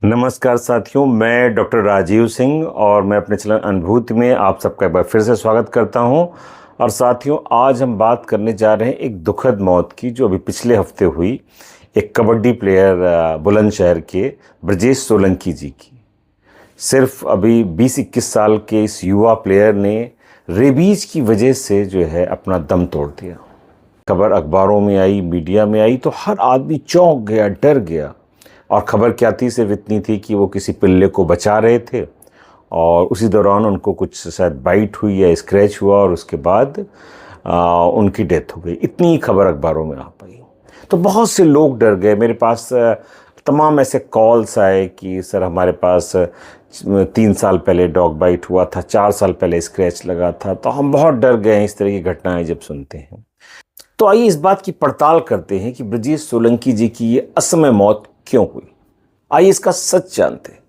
नमस्कार साथियों, मैं डॉक्टर राजीव सिंह और मैं अपने चैनल अनुभूति में आप सबका एक बार फिर से स्वागत करता हूं। और साथियों, आज हम बात करने जा रहे हैं एक दुखद मौत की जो अभी पिछले हफ्ते हुई एक कबड्डी प्लेयर बुलंदशहर के ब्रजेश सोलंकी जी की। सिर्फ अभी 20-21 साल के इस युवा प्लेयर ने रेबीज की वजह से जो है अपना दम तोड़ दिया। खबर अखबारों में आई, मीडिया में आई तो हर आदमी चौंक गया, डर गया। और ख़बर क्या थी, सिर्फ इतनी थी कि वो किसी पिल्ले को बचा रहे थे और उसी दौरान उनको कुछ शायद बाइट हुई या स्क्रैच हुआ और उसके बाद उनकी डेथ हो गई। इतनी ही खबर अखबारों में आ पाई तो बहुत से लोग डर गए। मेरे पास तमाम ऐसे कॉल्स आए कि सर हमारे पास 3 साल पहले डॉग बाइट हुआ था, 4 साल पहले स्क्रैच लगा था। तो हम बहुत डर गए हैं इस तरह की घटनाएं जब सुनते हैं। तो आइए इस बात की पड़ताल करते हैं कि ब्रजेश सोलंकी जी की ये असमय मौत क्यों हुई। आइए इसका सच जानते हैं।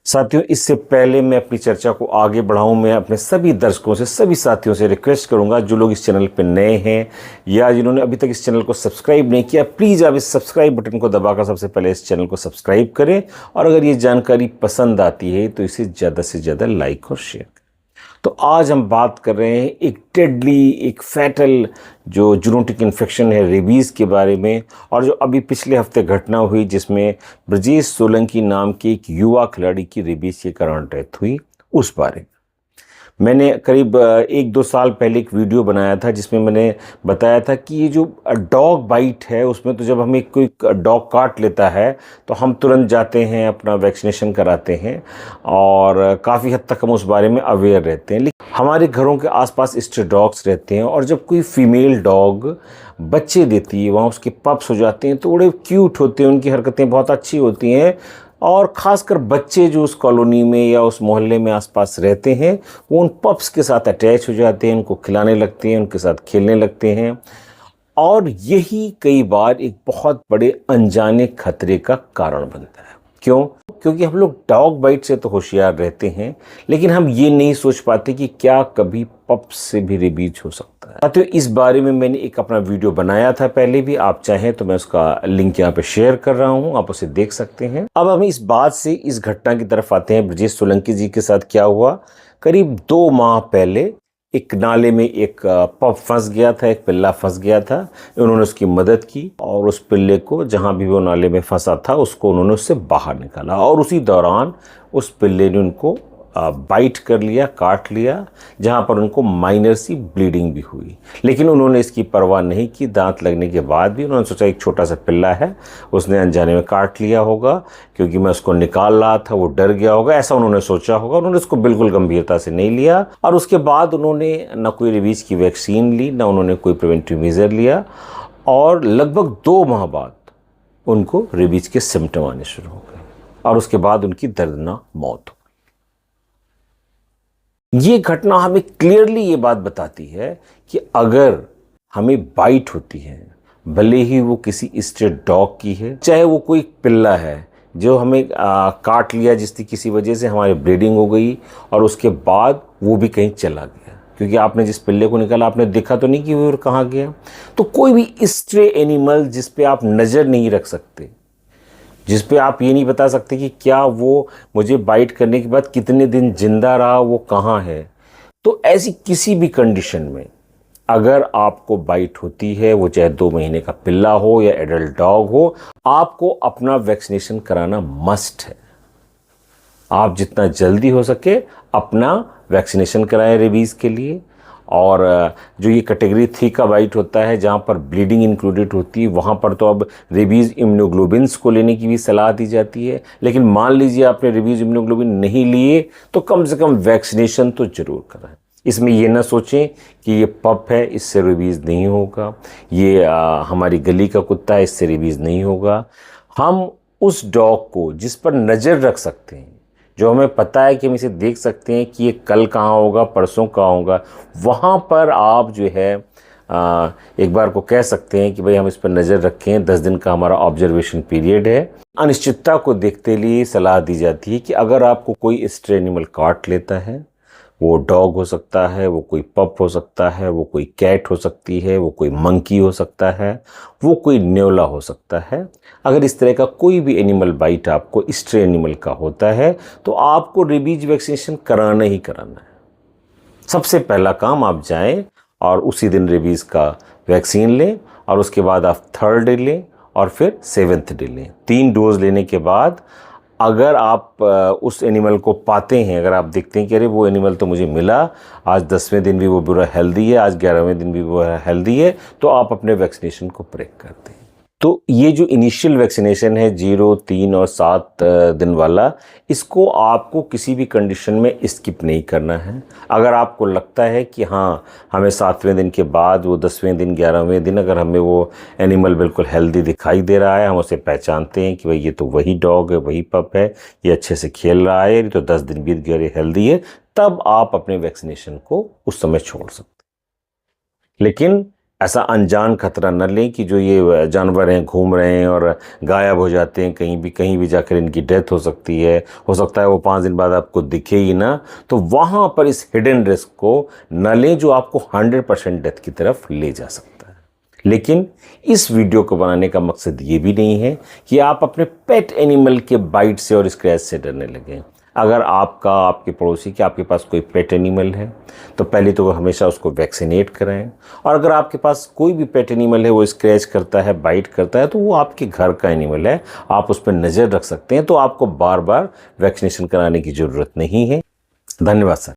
साथियों, इससे पहले मैं अपनी चर्चा को आगे बढ़ाऊं, मैं अपने सभी दर्शकों से, सभी साथियों से रिक्वेस्ट करूंगा जो लोग इस चैनल पर नए हैं या जिन्होंने अभी तक इस चैनल को सब्सक्राइब नहीं किया, प्लीज़ आप इस सब्सक्राइब बटन को दबाकर सबसे पहले इस चैनल को सब्सक्राइब करें। और अगर ये जानकारी पसंद आती है तो इसे ज़्यादा से ज़्यादा लाइक और शेयर करें। तो आज हम बात कर रहे हैं एक डेडली, एक फैटल जो जूनोटिक इन्फेक्शन है रेबीज़ के बारे में, और जो अभी पिछले हफ्ते घटना हुई जिसमें ब्रजेश सोलंकी नाम के एक युवा खिलाड़ी की रेबीज़ के कारण डेथ हुई, उस बारे में मैंने करीब 1-2 साल पहले एक वीडियो बनाया था जिसमें मैंने बताया था कि ये जो डॉग बाइट है उसमें तो जब हमें कोई डॉग काट लेता है तो हम तुरंत जाते हैं, अपना वैक्सीनेशन कराते हैं और काफ़ी हद तक हम उस बारे में अवेयर रहते हैं। लेकिन हमारे घरों के आसपास स्ट्रे डॉग्स रहते हैं और जब कोई फीमेल डॉग बच्चे देती है, वहाँ उसके पप्स हो जाते हैं तो बड़े क्यूट होते हैं, उनकी हरकतें बहुत अच्छी होती हैं। और ख़ासकर बच्चे जो उस कॉलोनी में या उस मोहल्ले में आसपास रहते हैं वो उन पप्स के साथ अटैच हो जाते हैं, उनको खिलाने लगते हैं, उनके साथ खेलने लगते हैं। और यही कई बार एक बहुत बड़े अनजाने खतरे का कारण बनता है। क्यों? क्योंकि हम लोग डॉग बाइट से तो होशियार रहते हैं लेकिन हम ये नहीं सोच पाते कि क्या कभी पप्स से भी रेबीज हो सकता है। तो इस बारे में मैंने एक अपना वीडियो बनाया था पहले भी, आप चाहें तो मैं उसका लिंक यहाँ पे शेयर कर रहा हूँ, आप उसे देख सकते हैं। अब हम इस बात से इस घटना की तरफ आते हैं। ब्रजेश सोलंकी जी के साथ क्या हुआ, करीब 2 माह पहले एक नाले में एक पप फंस गया था, एक पिल्ला फंस गया था। उन्होंने उसकी मदद की और उस पिल्ले को, जहाँ भी वो नाले में फंसा था, उसको उन्होंने उससे बाहर निकाला और उसी दौरान उस पिल्ले ने उनको बाइट कर लिया, काट लिया, जहाँ पर उनको माइनर सी ब्लीडिंग भी हुई। लेकिन उन्होंने इसकी परवाह नहीं की। दांत लगने के बाद भी उन्होंने सोचा एक छोटा सा पिल्ला है, उसने अनजाने में काट लिया होगा क्योंकि मैं उसको निकाल रहा था, वो डर गया होगा, ऐसा उन्होंने सोचा होगा। उन्होंने इसको बिल्कुल गंभीरता से नहीं लिया और उसके बाद उन्होंने ना कोई रेबीज की वैक्सीन ली, ना उन्होंने कोई प्रिवेंटिव मेजर लिया और लगभग 2 माह बाद उनको रेबीज के सिम्टम आने शुरू हो गए और उसके बाद उनकी दर्दनाक मौत हो। ये घटना हमें क्लियरली ये बात बताती है कि अगर हमें बाइट होती है, भले ही वो किसी स्ट्रे डॉग की है, चाहे वो कोई पिल्ला है जो हमें काट लिया जिसकी किसी वजह से हमारी ब्लीडिंग हो गई और उसके बाद वो भी कहीं चला गया, क्योंकि आपने जिस पिल्ले को निकाला आपने देखा तो नहीं कि वो कहाँ गया। तो कोई भी स्ट्रे एनिमल जिस पे आप नज़र नहीं रख सकते, जिस पे आप ये नहीं बता सकते कि क्या वो मुझे बाइट करने के बाद कितने दिन जिंदा रहा, वो कहाँ है, तो ऐसी किसी भी कंडीशन में अगर आपको बाइट होती है, वो चाहे 2 महीने का पिल्ला हो या एडल्ट डॉग हो, आपको अपना वैक्सीनेशन कराना मस्ट है। आप जितना जल्दी हो सके अपना वैक्सीनेशन कराएं रेबीज़ के लिए। और जो ये कैटेगरी 3 का बाइट होता है जहाँ पर ब्लीडिंग इंक्लूडेड होती है, वहाँ पर तो अब रेबीज़ इम्यूनोग्लोबिन्स को लेने की भी सलाह दी जाती है। लेकिन मान लीजिए आपने रेबीज़ इम्यूनोग्लोबिन नहीं लिए तो कम से कम वैक्सीनेशन तो जरूर कराएं। इसमें ये ना सोचें कि ये पप है इससे रेबीज़ नहीं होगा, ये हमारी गली का कुत्ता है इससे रेबीज़ नहीं होगा। हम उस डॉग को जिस पर नज़र रख सकते हैं, जो हमें पता है कि हम इसे देख सकते हैं कि ये कल कहाँ होगा, परसों कहाँ होगा, वहाँ पर आप जो है एक बार को कह सकते हैं कि भाई हम इस पर नज़र रखें। 10 दिन का हमारा ऑब्जर्वेशन पीरियड है। अनिश्चितता को देखते लिए सलाह दी जाती है कि अगर आपको कोई स्ट्रे एनिमल काट लेता है वो डॉग हो सकता है, वो कोई पप हो सकता है, वो कोई कैट हो सकती है, वो कोई मंकी हो सकता है, वो कोई न्योला हो सकता है। अगर इस तरह का कोई भी एनिमल बाइट आपको स्ट्रे एनिमल का होता है तो आपको रेबीज वैक्सीनेशन कराना ही कराना है। सबसे पहला काम, आप जाएं और उसी दिन रेबीज का वैक्सीन लें और उसके बाद आप 3rd डे लें और फिर 7th डे लें। 3 डोज लेने के बाद अगर आप उस एनिमल को पाते हैं, अगर आप देखते हैं कि अरे वो एनिमल तो मुझे मिला, आज 10वें दिन भी वो पूरा हेल्दी है, आज 11वें दिन भी वो हेल्दी है, तो आप अपने वैक्सीनेशन को ब्रेक करते हैं। तो ये जो इनिशियल वैक्सीनेशन है 0, 3 और 7 दिन वाला, इसको आपको किसी भी कंडीशन में स्किप नहीं करना है। अगर आपको लगता है कि हाँ, हमें 7वें दिन के बाद वो 10वें दिन 11वें दिन अगर हमें वो एनिमल बिल्कुल हेल्दी दिखाई दे रहा है, हम उसे पहचानते हैं कि भाई ये तो वही डॉग है, वही पप है, ये अच्छे से खेल रहा है, ये तो 10 दिन बीत गए, हेल्दी है, तब आप अपने वैक्सीनेशन को उस समय छोड़ सकते हैं। लेकिन ऐसा अनजान खतरा न लें कि जो ये जानवर हैं घूम रहे हैं और गायब हो जाते हैं, कहीं भी जाकर इनकी डेथ हो सकती है, हो सकता है वो 5 दिन बाद आपको दिखे ही ना, तो वहाँ पर इस हिडन रिस्क को न लें जो आपको 100% डेथ की तरफ ले जा सकता है। लेकिन इस वीडियो को बनाने का मकसद ये भी नहीं है कि आप अपने पेट एनिमल के बाइट से और स्क्रैच से डरने लगें। अगर आपके पड़ोसी के आपके पास कोई पेट एनिमल है तो पहले तो हमेशा उसको वैक्सीनेट कराएं, और अगर आपके पास कोई भी पेट एनिमल है वो स्क्रैच करता है, बाइट करता है, तो वो आपके घर का एनिमल है, आप उस पर नज़र रख सकते हैं, तो आपको बार बार वैक्सीनेशन कराने की ज़रूरत नहीं है। धन्यवाद सर।